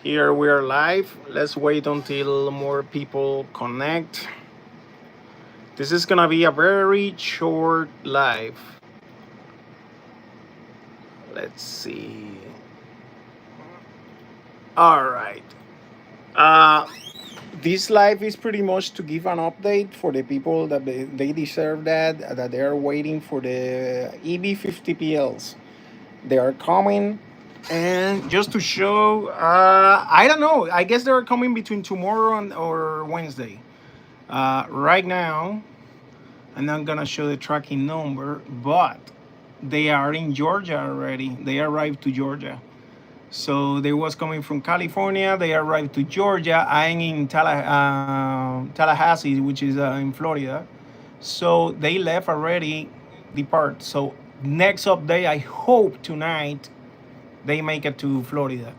Here we are live. Let's wait until more people connect. This is gonna be a very short live. Let's see. All right. Uh, this live is pretty much to give an update for the people that they deserve that they are waiting for the EB50PLs. They are coming, and just to show, I don't know. I guess they're coming between tomorrow or Wednesday. Right now, I'm not gonna show the tracking number, but they are in Georgia already. They arrived to Georgia. So they was coming from California. They arrived to Georgia. I'm in Tallahassee, which is in Florida. So they left already, depart. So next update, I hope tonight they make it to Florida.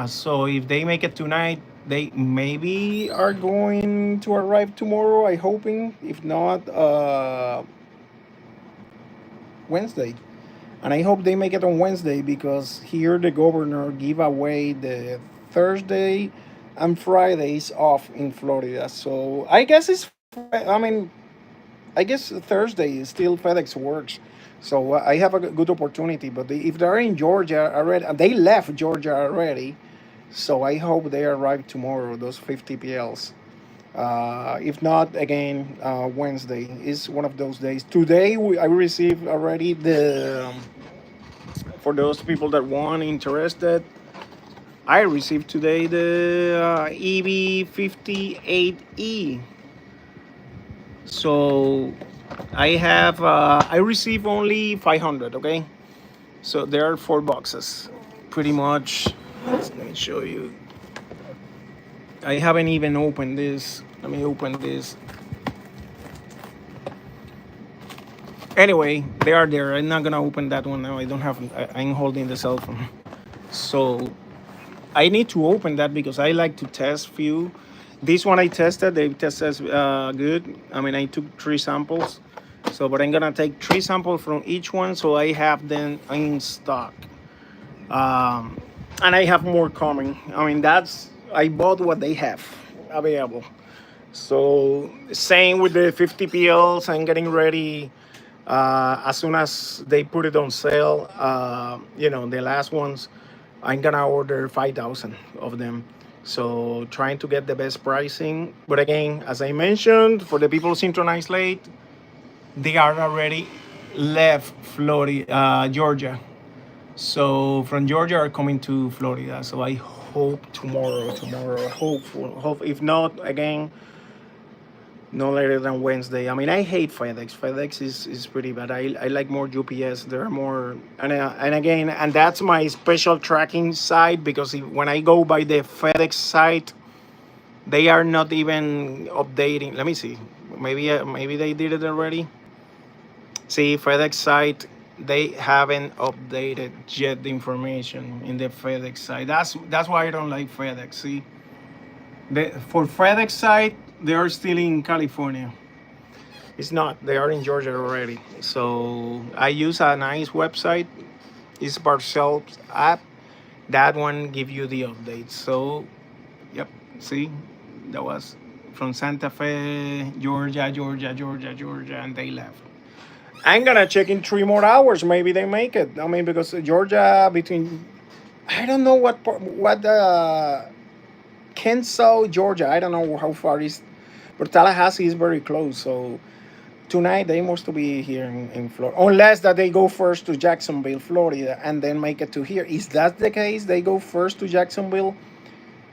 So if they make it tonight, they maybe are going to arrive tomorrow. I hoping. If not, Wednesday. And I hope they make it on Wednesday because here the governor give away the Thursday and Fridays off in Florida. So I guess I guess Thursday is still FedEx works. So I have a good opportunity. But if they're in Georgia already, and they left Georgia already, so I hope they arrive tomorrow. Those 50 PLs. If not, again, Wednesday is one of those days. Today, I received already for those people that want interested, I received today the EB58E. So I received only 500, okay? So there are 4 boxes, pretty much. Let me show you. I haven't even opened this. Let me open this. Anyway, they are there. I'm not gonna open that one now. I don't have. I'm holding the cell phone, so I need to open that because I like to test few. This one I tested. They tested good. I mean, I took 3 samples. So, but I'm gonna take 3 samples from each one, so I have them in stock. And I have more coming. I mean, I bought what they have available. So same with the 50 PLs. I'm getting ready as soon as they put it on sale. The last ones, I'm gonna order 5,000 of them. So trying to get the best pricing. But again, as I mentioned, for the people synchronized late, they are already left Florida, Georgia. So from Georgia are coming to Florida. So I hope tomorrow. Hope if not, again, no later than Wednesday. I mean, I hate FedEx. FedEx is pretty bad. I like more UPS. There are more, and again, and that's my special tracking site because when I go by the FedEx site, they are not even updating. Let me see. Maybe they did it already. See, FedEx site, they haven't updated yet the information in the FedEx site. That's why I don't like FedEx. See, for FedEx site, they are still in California. It's not. They are in Georgia already. So I use a nice website. It's Parcells app. That one give you the updates. So, yep. See, that was from Santa Fe, Georgia, and they left. I'm gonna check in 3 more hours. Maybe they make it. I mean, because Georgia between, I don't know what Kensaw, Georgia. I don't know how far is, but Tallahassee is very close. So tonight they must be here in Florida, unless that they go first to Jacksonville, Florida, and then make it to here. Is that the case? They go first to Jacksonville.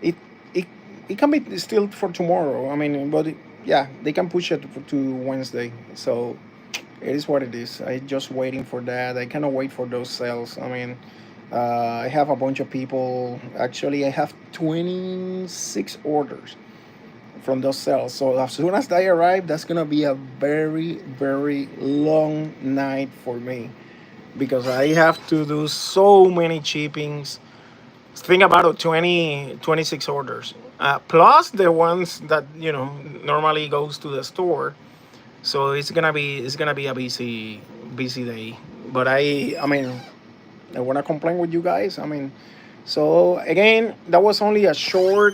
It it it can be still for tomorrow. I mean, but yeah, they can push it to Wednesday. So it is what it is. I just waiting for that. I cannot wait for those sales. I mean, I have a bunch of people. Actually, I have 26 orders from those sales. So as soon as they arrive, that's gonna be a very long night for me because I have to do so many shippings. Think about it, 26 orders. Plus the ones that normally goes to the store. So it's gonna be a busy day. But I mean, I wanna complain with you guys. I mean, So again, that was only a short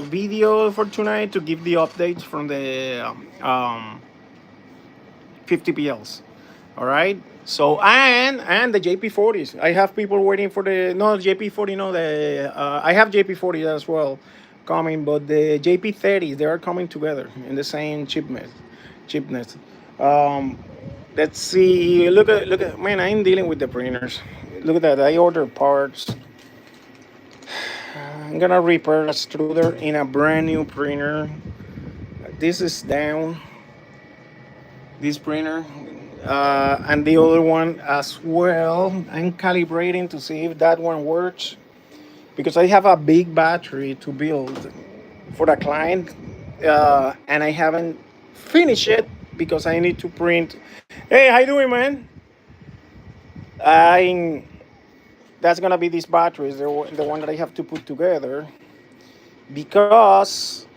video for tonight to give the updates from the 50 PLs. All right. So and the JP40s. I have people waiting for the no JP40. No, the I have JP40 as well coming, but the JP30s they are coming together in the same chipnet. Chipnets. Um, let's see. Look at man. I'm dealing with the printers. Look at that. I order parts. I'm gonna repair a extruder in a brand new printer. This is down. This printer. And the other one as well. I'm calibrating to see if that one works because I have a big battery to build for the client, and I haven't finished it because I need to print. Hey, how you doing, man? I That's gonna be these batteries, the one that I have to put together because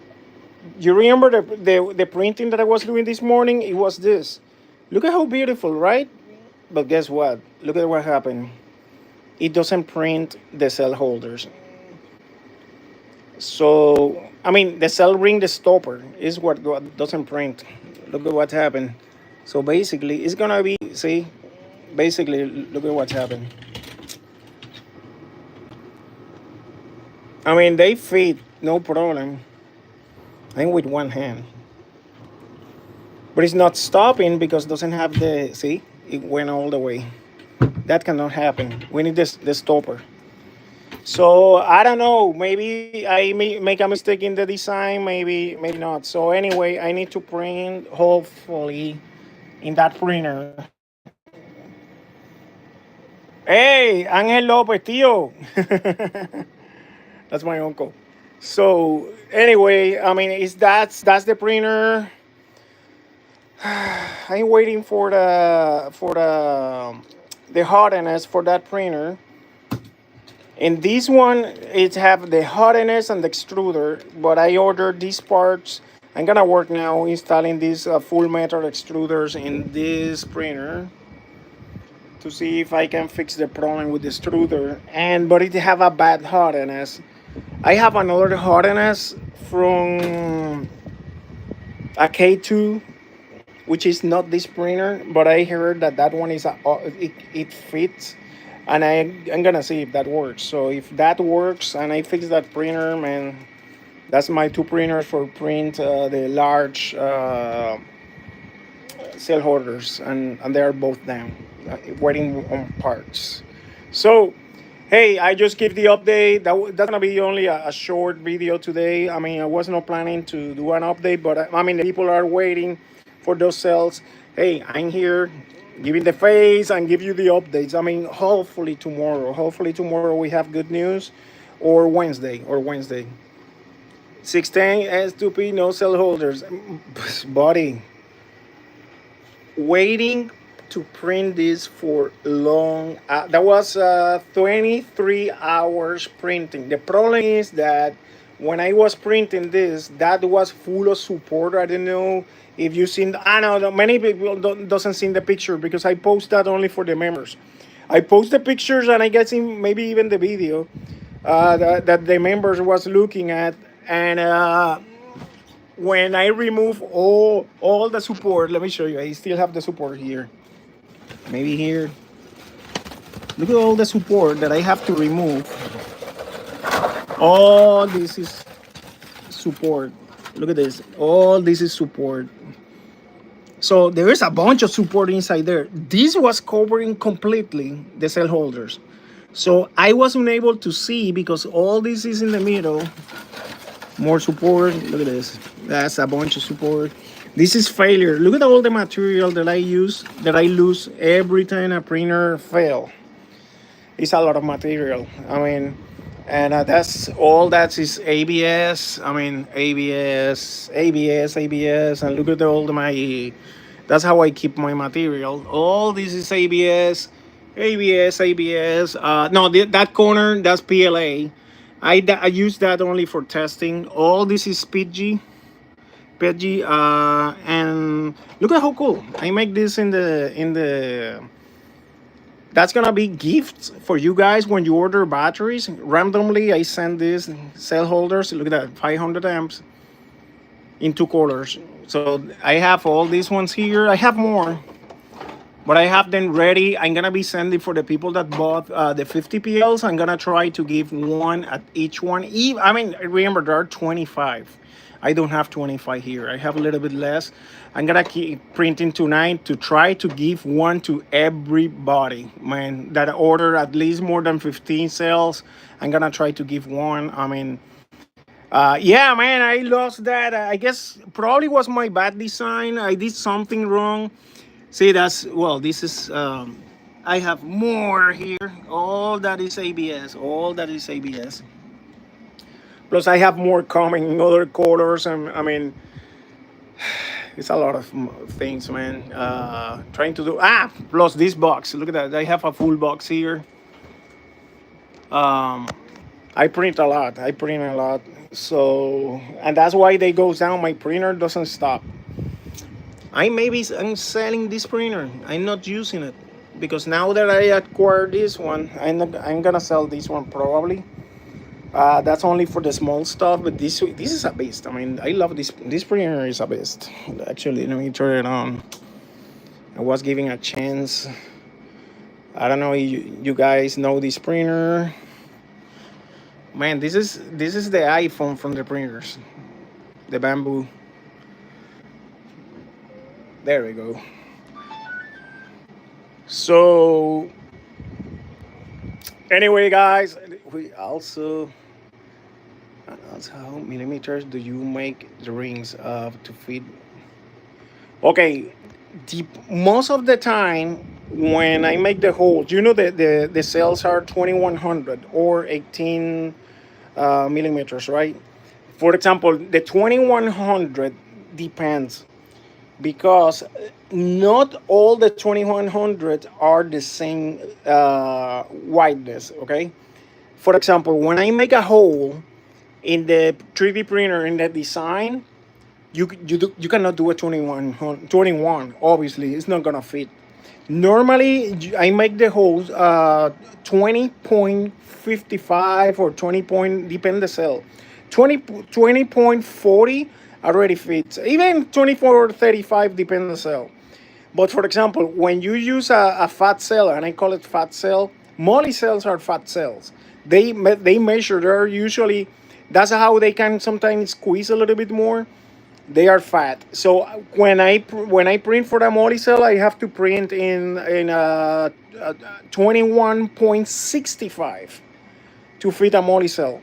you remember the printing that I was doing this morning? It was this. Look at how beautiful, right? But guess what? Look at what happened. It doesn't print the cell holders. So, I mean, the cell ring, the stopper, is what doesn't print. Look at what happened. So basically, it's gonna be, see, basically, look at what's happened. I mean, they fit, no problem. I'm with one hand. But it's not stopping because it doesn't have the, see, it went all the way. That cannot happen. We need this the stopper. So I don't know. Maybe I may make a mistake in the design. Maybe not. So anyway, I need to print hopefully in that printer. Hey, Angel Lopez, tío. That's my uncle. So anyway, I mean, is that's the printer. I'm waiting for the hardness for that printer. In this one, it have the hardness and the extruder, but I ordered these parts. I'm gonna work now installing these full metal extruders in this printer to see if I can fix the problem with the extruder. But it have a bad hardness. I have another hardness from a K2, which is not this printer, but I heard that one is it fits, and I'm gonna see if that works. So if that works and I fix that printer, man, that's my two printers for print the large cell holders, and they are both down, waiting on parts. So hey, I just give the update. That's gonna be only a short video today. I mean, I was not planning to do an update, but I mean, the people are waiting for those cells. Hey, I'm here giving the face and give you the updates. I mean, hopefully tomorrow we have good news, or Wednesday. 610 S2P, no cell holders. Buddy, waiting to print this for long. That was 23 hours printing. The problem is that when I was printing this, that was full of support. I don't know if you seen. I know many people doesn't see the picture because I post that only for the members. I post the pictures and I guess maybe even the video that the members was looking at, and when I remove all the support, let me show you. I still have the support here. Maybe here. Look at all the support that I have to remove. All this is support. Look at this. All this is support. So there is a bunch of support inside there. This was covering completely the cell holders. So I was unable to see because all this is in the middle. More support. Look at this. That's a bunch of support. This is failure. Look at all the material that I lose every time a printer fail. It's a lot of material. I mean, and that's all that is ABS. I mean, ABS, and look at all my. That's how I keep my material. All this is ABS. No, that corner, that's PLA. I use that only for testing. All this is PG. And look at how cool. I make this in the That's gonna be gifts for you guys when you order batteries. Randomly, I send these cell holders. Look at that, 500 amps in two colors. So I have all these ones here. I have more, but I have them ready. I'm gonna be sending for the people that bought the 50 PLs. I'm gonna try to give one at each one. I mean, remember there are 25. I don't have 25 here. I have a little bit less. I'm gonna keep printing tonight to try to give one to everybody, man, that order at least more than 15 cells. I'm gonna try to give one. I mean, yeah, man, I lost that. I guess probably was my bad design. I did something wrong. See, that's, well, this is, I have more here. All that is ABS. All that is ABS. Plus, I have more coming in other colors. And I mean, it's a lot of things, man. Trying to do, plus this box. Look at that. I have a full box here. I print a lot. I print a lot. So, and that's why they goes down. My printer doesn't stop. I'm selling this printer. I'm not using it because now that I acquired this one, I'm gonna sell this one probably. That's only for the small stuff, but this is a beast. I mean, I love this. This printer is a beast. Actually, let me turn it on. I was giving a chance. I don't know. You guys know this printer? Man, this is the iPhone from the printers. The bamboo. There we go. So anyway, guys, we also how millimeters do you make the rings to fit? Okay, most of the time when I make the holes, you know the cells are 2100 or 18 millimeters, right? For example, the 2100 depends because not all the 2100 are the same wideness, okay? For example, when I make a hole in the 3D printer in the design, you cannot do a 21, obviously it's not gonna fit. Normally I make the holes 20.55 or 20 point, depend the cell, 20.40 already fits, even 24.35 depend the cell. But for example, when you use a fat cell, and I call it fat cell, moly cells are fat cells. They measure, they're usually, that's how they can sometimes squeeze a little bit more. They are fat. So when I print for the moly cell, I have to print in 21.65 to fit a moly cell.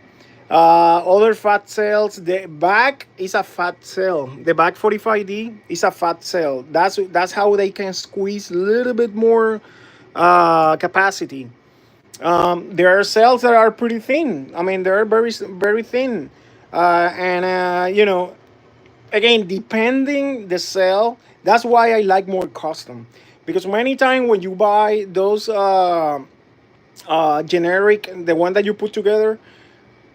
Other fat cells, the back is a fat cell. The back 45D is a fat cell. That's how they can squeeze a little bit more capacity. There are cells that are pretty thin. I mean, they're very very thin, and again, depending the cell. That's why I like more custom, because many times when you buy those generic, the one that you put together,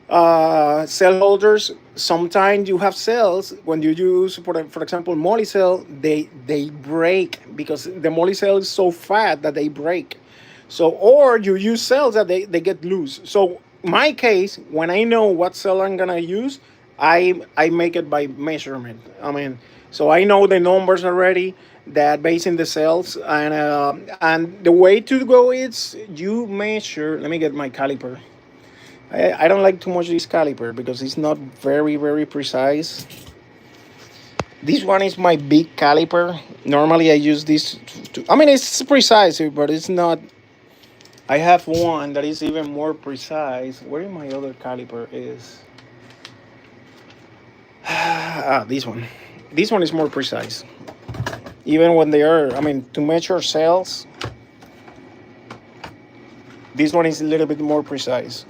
cell holders, sometimes you have cells when you use for example moly cell, they break because the moly cell is so fat that they break. So, or you use cells that they get loose. So my case, when I know what cell I'm gonna use, I make it by measurement. I mean, so I know the numbers already that based in the cells, and the way to go is you measure. Let me get my caliper. I don't like too much this caliper because it's not very very precise. This one is my big caliper. Normally I use this I mean, it's precise, but it's not. I have one that is even more precise. Where my other caliper is? This one. This one is more precise. Even when they are, I mean, to measure cells, this one is a little bit more precise.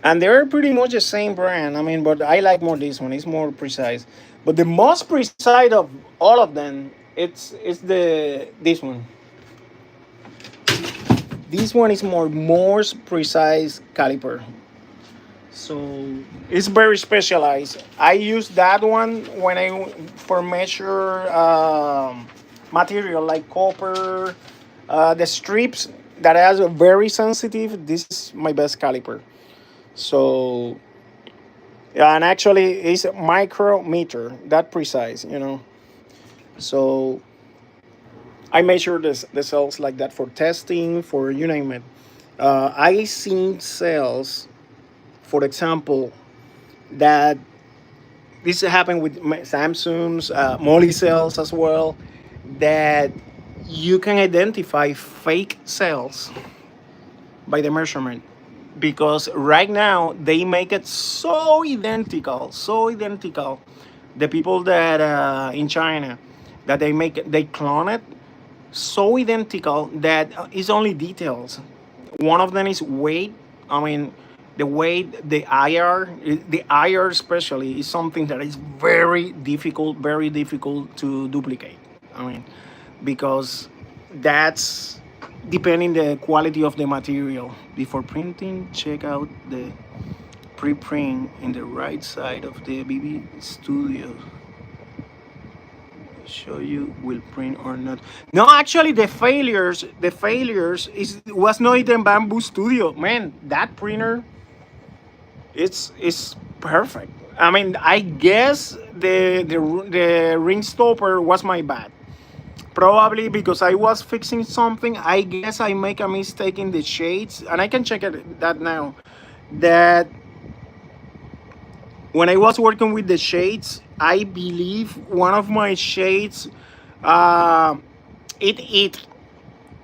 And they're pretty much the same brand. I mean, but I like more this one. It's more precise. But the most precise of all of them, it's this one. This one is more precise caliper. So it's very specialized. I use that one when I for measure material like copper, The strips that has a very sensitive, this is my best caliper. So yeah, and actually it's a micrometer, that precise, you know. So I measure the cells like that for testing, for you name it. I seen cells, for example, that this happened with Samsung's Moly cells as well, that you can identify fake cells by the measurement, because right now they make it so identical, the people that in China, that they clone it so identical that it's only details. One of them is weight. I mean, the weight, the IR especially is something that is very difficult to duplicate. I mean, because that's depending the quality of the material. Before printing, check out the preprint in the right side of the BB Studio. Show you will print or not. No, actually, the failures was not in Bamboo Studio. Man, that printer, it's perfect. I mean, I guess the ring stopper was my bad. Probably because I was fixing something. I guess I make a mistake in the shades, and I can check that now. That when I was working with the shades, I believe one of my shades, uh, it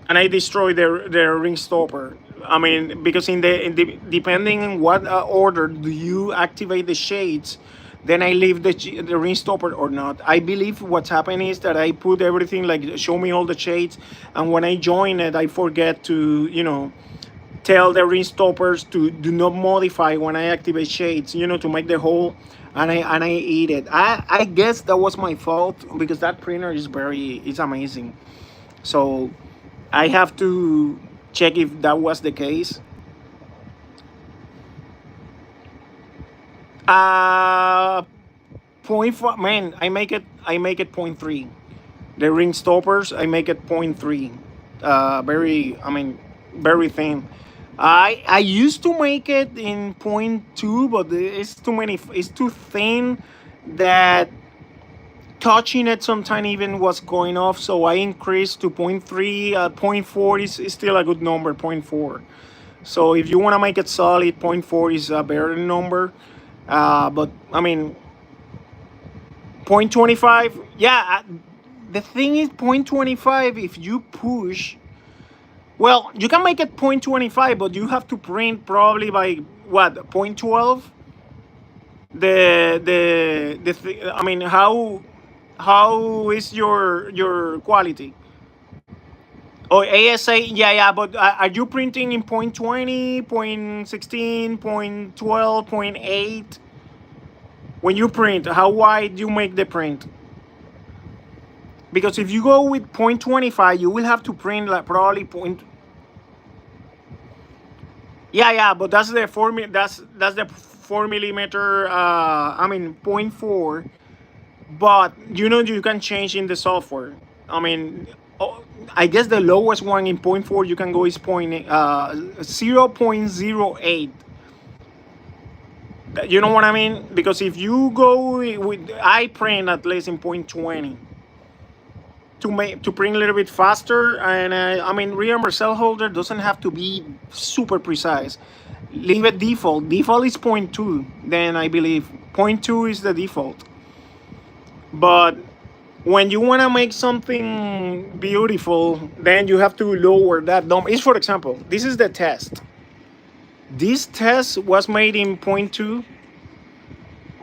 and I destroyed the ring stopper. I mean, because in the depending on what order do you activate the shades, then I leave the ring stopper or not. I believe what's happening is that I put everything like show me all the shades, and when I join it, I forget to tell the ring stoppers to do not modify when I activate shades, to make the hole, and I eat it. I guess that was my fault, because that printer is amazing. So I have to check if that was the case. Uh Point five, man. I make it point three. The ring stoppers, I make it point three. Very, I mean, very thin. I used to make it in point two, but it's too many. It's too thin that touching it sometimes even was going off. So I increased to point three. Point four is still a good number. Point four. So if you want to make it solid, point four is a better number. But I mean, point 25. Yeah, the thing is, point 25. If you push, well, you can make it point 25, but you have to print probably by what, point 12. I mean, how is your quality? Oh, ASA, yeah, yeah, but are you printing in point 20, point 16, point 12, point 8? When you print, how wide you make the print? Because if you go with point 25, you will have to print like probably point. Yeah, yeah, but that's the that's the 4 millimeter. I mean, point point 0.4. But you can change in the software. I mean, oh, I guess the lowest one in point 0.4 you can go is 0.08. You know what I mean? Because if you go with, I print at least in point 0.20 to print a little bit faster. And I mean, remember, cell holder doesn't have to be super precise. Leave it default. Default is point 0.2. Then I believe point 0.2 is the default. But when you want to make something beautiful, then you have to lower that number. Is, for example, this is the test. This test was made in point 0.2.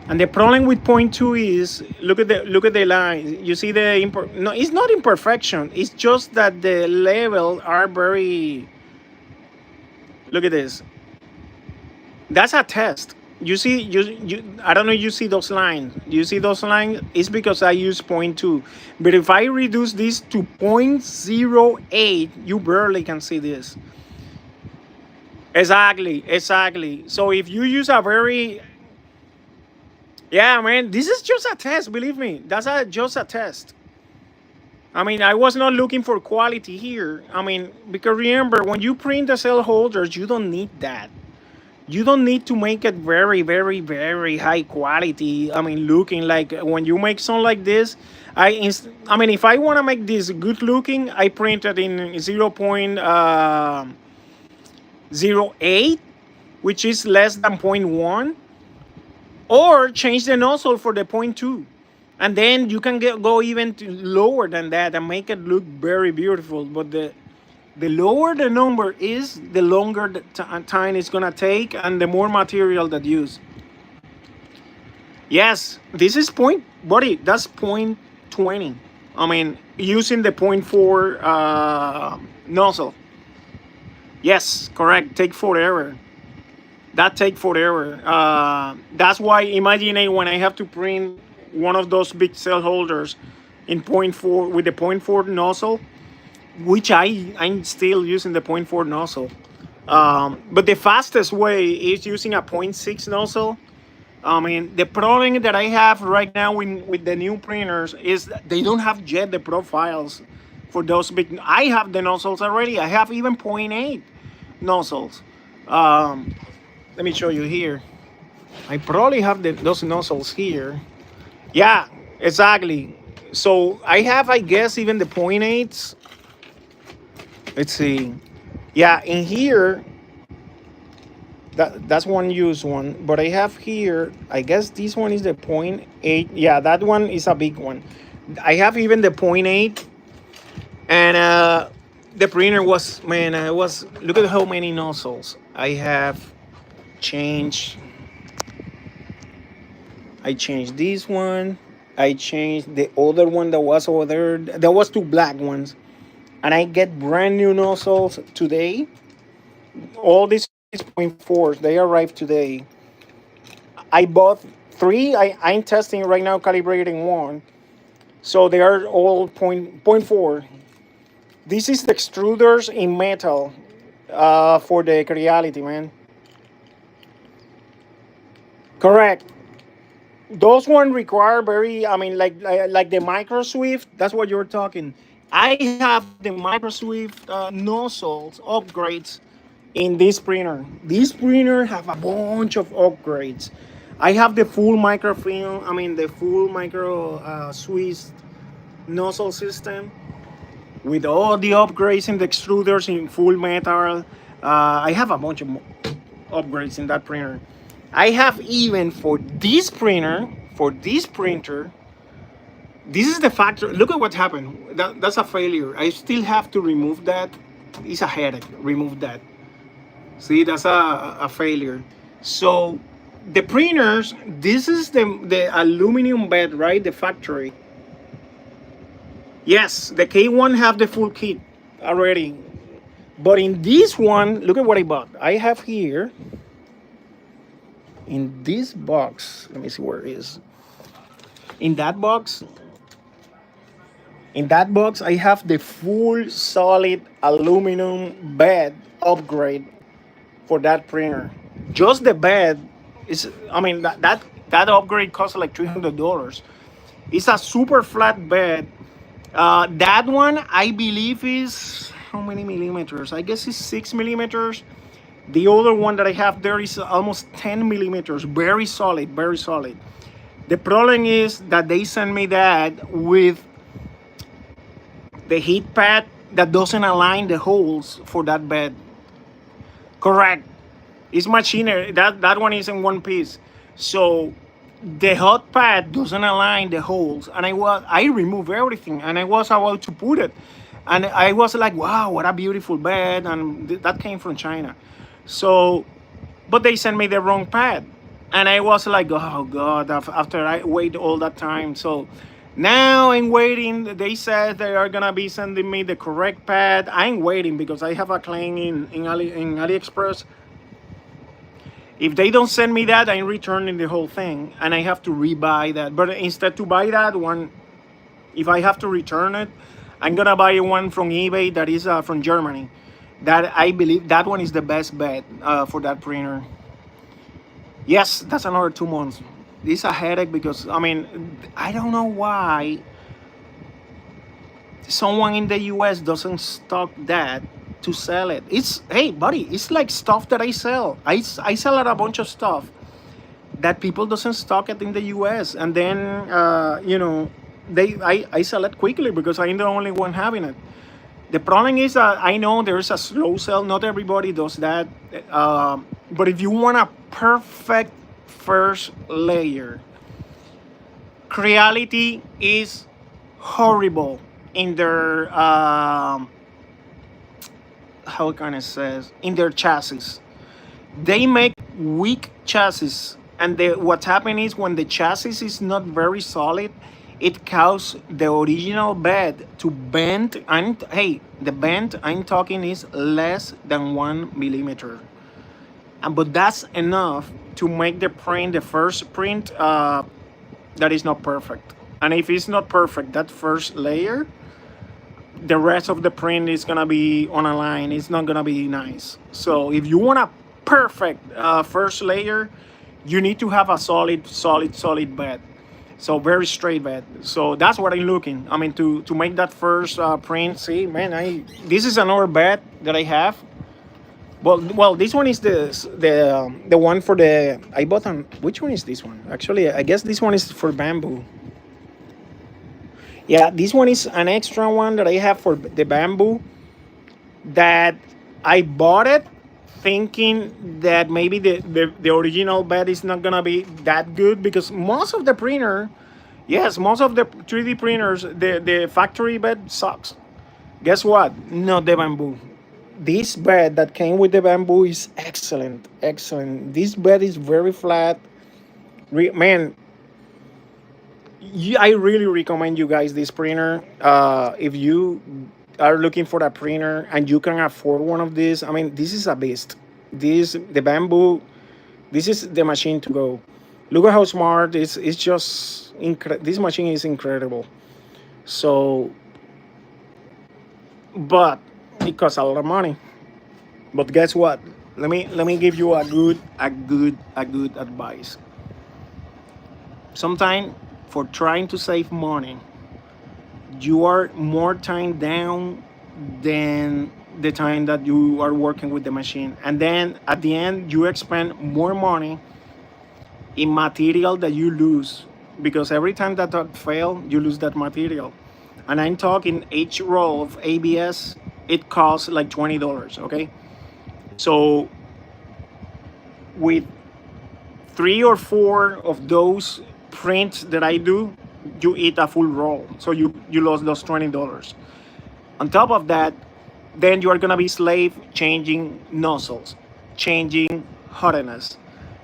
And the problem with point 0.2 is, look at the line. You see the no, it's not imperfection. It's just that the level are very. Look at this. That's a test. You see, I don't know. You see those lines? You see those lines? It's because I use point 0.2. But if I reduce this to 0.08, you barely can see this. Exactly. So if you use a very, yeah, man, this is just a test. Believe me, that's just a test. I mean, I was not looking for quality here. I mean, because remember, when you print the cell holders, you don't need that. You don't need to make it very, very, very high quality. I mean, looking like when you make something like this, I mean, if I want to make this good looking, I print it in 0.08, which is less than point 0.1, or change the nozzle for the point 0.2. And then you can go even lower than that and make it look very beautiful. But the lower the number is, the longer the time it's gonna take and the more material that use. Yes, this is point, buddy, that's point 20. I mean, using the point 4 nozzle. Yes, correct, take forever. That take forever. That's why, imagine when I have to print one of those big cell holders in point 4 with the point 4 nozzle, which I'm still using the point 4 nozzle. But the fastest way is using a point 6 nozzle. I mean, the problem that I have right now with the new printers is that they don't have yet the profiles for those big. I have the nozzles already. I have even point 0.8 nozzles. Let me show you here. I probably have those nozzles here. Yeah, exactly. So I have, I guess, even the point 0.8s. Let's see. Yeah, in here, that's one used one. But I have here, I guess this one is the point 0.8. Yeah, that one is a big one. I have even the point 0.8. And the printer was, man, look at how many nozzles I have changed. I changed this one. I changed the other one that was over there. There was 2 black ones. And I get brand new nozzles today. All these point 4s, they arrived today. I bought 3. I'm testing right now, calibrating 1. So they are all point 4. This is the extruders in metal for the reality, man. Correct. Those one require very, I mean, like the micro swift. That's what you're talking. I have the micro swift nozzles upgrades in this printer. This printer have a bunch of upgrades. I have the full microfilm, I mean the full micro Swiss nozzle system with all the upgrades in the extruders in full metal. I have a bunch of upgrades in that printer. I have even for this printer, this is the factor. Look at what happened. That's a failure. I still have to remove that. It's a headache. Remove that. See, that's a failure. So the printers, this is the aluminum bed, right? The factory. Yes, the K1 have the full kit already. But in this one, look at what I bought. I have here, in this box, let me see where it is. In that box, I have the full solid aluminum bed upgrade for that printer. Just the bed is, I mean, that upgrade costs like $300. It's a super flat bed. That one, I believe, is how many millimeters? I guess it's 6 millimeters. The other one that I have there is almost 10 millimeters. Very solid, very solid. The problem is that they sent me that with the heat pad that doesn't align the holes for that bed. Correct. It's machinery. That one is in one piece. So the hot pad doesn't align the holes, and I removed everything, and I was about to put it, and I was like, wow, what a beautiful bed, and that came from China. So, but they sent me the wrong pad, and I was like, oh God, after I wait all that time. So now I'm waiting. They said they are gonna be sending me the correct pad. I'm waiting because I have a claim in AliExpress. If they don't send me that, I'm returning the whole thing, and I have to rebuy that. But instead to buy that one, if I have to return it, I'm gonna buy one from eBay that is from Germany. That I believe that one is the best bet for that printer. Yes, that's another 2 months. This is a headache because, I mean, I don't know why. someone in the US doesn't stock that to sell it. It's, hey buddy, it's like stuff that I sell. I sell a bunch of stuff that people doesn't stock it in the US, and then I sell it quickly because I'm the only one having it. The problem is that I know there's a slow sell. Not everybody does that. But if you want a perfect first layer, Creality is horrible in their how can I say, in their chassis. They make weak chassis, and what's happening is when the chassis is not very solid, it causes the original bed to bend. And hey, the bend I'm talking is less than 1 millimeter, and but that's enough to make the print, the first print, that is not perfect. And if it's not perfect, that first layer, the rest of the print is gonna be on a line. It's not gonna be nice. So if you want a perfect first layer, you need to have a solid bed. So very straight bed. So that's what I'm looking. I mean, to make that first print. See, man, this is another bed that I have. Well, this one is the one for the, I bought on. Which one is this one? Actually, I guess this one is for bamboo. Yeah, this one is an extra one that I have for the bamboo, that I bought it thinking that maybe the original bed is not gonna be that good, because most of the printer, yes, most of the 3D printers, the factory bed sucks. Guess what? Not the bamboo. This bed that came with the bamboo is excellent, excellent. This bed is very flat. Man, I really recommend you guys this printer. If you are looking for a printer and you can afford one of these, I mean, this is a beast. The bamboo, this is the machine to go. Look at how smart it's just this machine is incredible. So, but it costs a lot of money. But guess what? Let me give you a good advice. Sometimes, for trying to save money, you are more time down than the time that you are working with the machine, and then at the end you expend more money in material that you lose, because every time that fail, you lose that material. And I'm talking each roll of ABS, it costs like $20. Okay, so with 3 or 4 of those prints that I do, you eat a full roll. So you lost those $20. On top of that, then you are gonna be slave changing nozzles, changing hardness,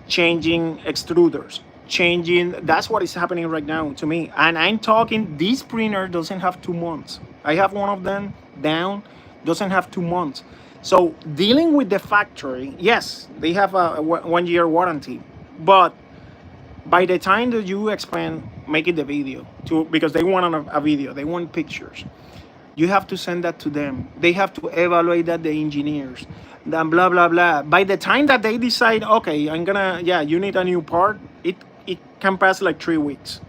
changing extruders, changing. That's what is happening right now to me. And I'm talking, this printer doesn't have 2 months. I have one of them down, doesn't have 2 months. So dealing with the factory, yes, they have a 1-year warranty, but by the time that you expand making the video, because they want a video, they want pictures, you have to send that to them. They have to evaluate that, the engineers, then blah blah blah. By the time that they decide, okay, you need a new part, it can pass like 3 weeks.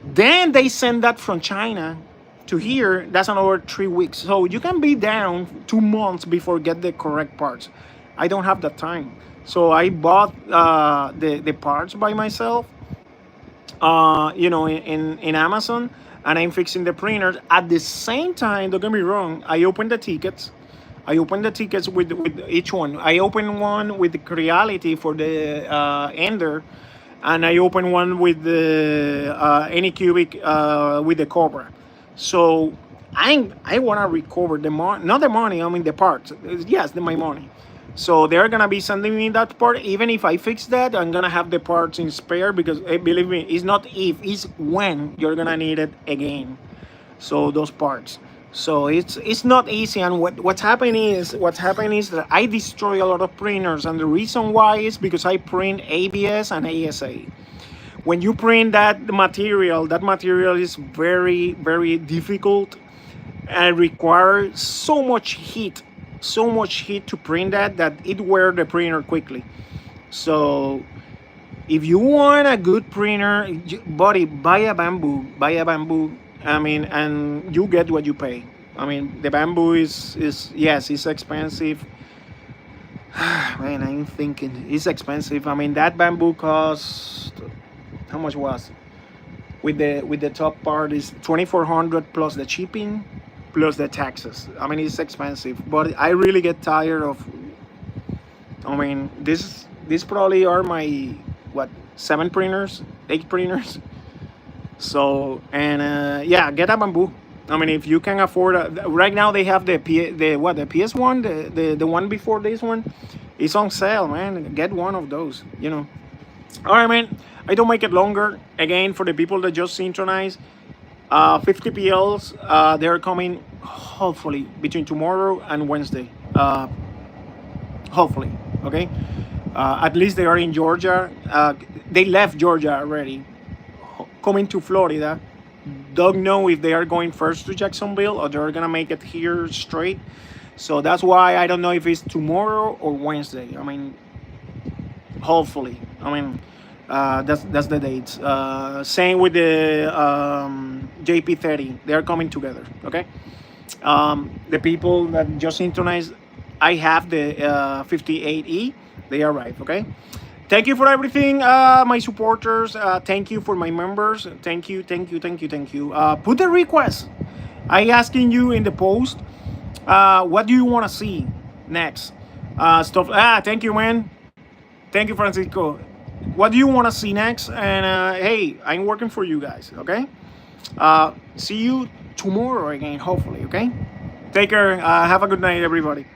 Then they send that from China to here, that's another 3 weeks. So you can be down 2 months before get the correct parts. I don't have that time. So I bought the parts by myself, in Amazon, and I'm fixing the printers. At the same time, don't get me wrong, I opened the tickets. With each one. I opened one with the Creality for the Ender, and I opened one with the Anycubic with the Cobra. So I want to recover the money, not the money, I mean the parts. Yes, my money. So they're gonna be sending me that part. Even if I fix that, I'm gonna have the parts in spare, because believe me, it's not if, it's when you're gonna need it again. So those parts. So it's not easy. And what's happening is that I destroy a lot of printers, and the reason why is because I print ABS and ASA. When you print that material is very, very difficult and requires so much heat to print that it wears the printer quickly. So if you want a good printer, buddy, buy a bamboo. I mean, and you get what you pay. I mean, the bamboo is yes, it's expensive. Man, I'm thinking it's expensive. I mean, that bamboo cost how much was with the top part is 2,400 plus the shipping plus the taxes. I mean, it's expensive, but I really get tired of. I mean, this probably are my what 7 printers, 8 printers. So and yeah, get a bamboo. I mean, if you can afford right now they have the PS1 the one before this one, it's on sale, man. Get one of those. All right, man. I don't make it longer. Again, for the people that just synchronize, 50 PLs. They're coming hopefully between tomorrow and Wednesday. Hopefully, okay. At least they are in Georgia. They left Georgia already, coming to Florida. Don't know if they are going first to Jacksonville or they're gonna make it here straight. So that's why I don't know if it's tomorrow or Wednesday. I mean, hopefully. I mean, that's the dates. Same with the JP30. They are coming together. Okay. The people that just synchronized, I have the 58E. They arrive. Okay. Thank you for everything, my supporters. Thank you for my members. Thank you, thank you, thank you, thank you. Put the request. I asking you in the post. What do you want to see next? Stuff. Thank you, man. Thank you, Francisco. What do you want to see next? And hey, I'm working for you guys. Okay. See you tomorrow again, hopefully. Okay. Take care. Have a good night, everybody.